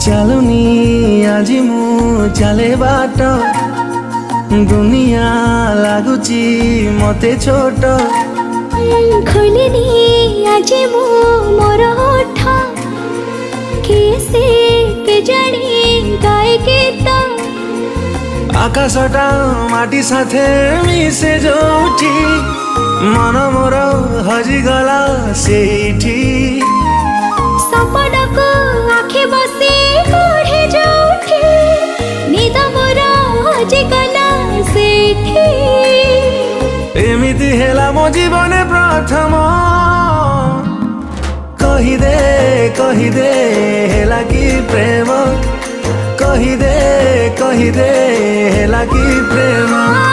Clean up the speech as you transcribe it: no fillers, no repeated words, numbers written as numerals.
ଚାଲୁନି ଆଜି ମୁଁ ଚାଲେ ବାଟ ଦୁନିଆ ଲାଗୁଛି ମତେ ଛୋଟ ଖୋଲିନି ଆଜି ମୁଁ ମୋର ଓଠ କିଏ କେଜାଣି ଗାଏ ଗୀତ ଆକାଶଟା ମାଟି ସାଥେ ମିଶେ ଯୋଉଠି ମନ ମୋର ହଜିଗଲା ସେଇଠି ସପନକୁ ଆଖି ବସି ପଢ଼େ ଯୋଉଠି ନିଦ ମୋର ହଜିଗଲା ସେଇଠି ଏମିତି ହେଲା ମୋ ଜୀବନେ ପ୍ରଥମ କହିଦେ ହେଲା କି ପ୍ରେମ କହିଦେ ହେଲା କି ପ୍ରେମ।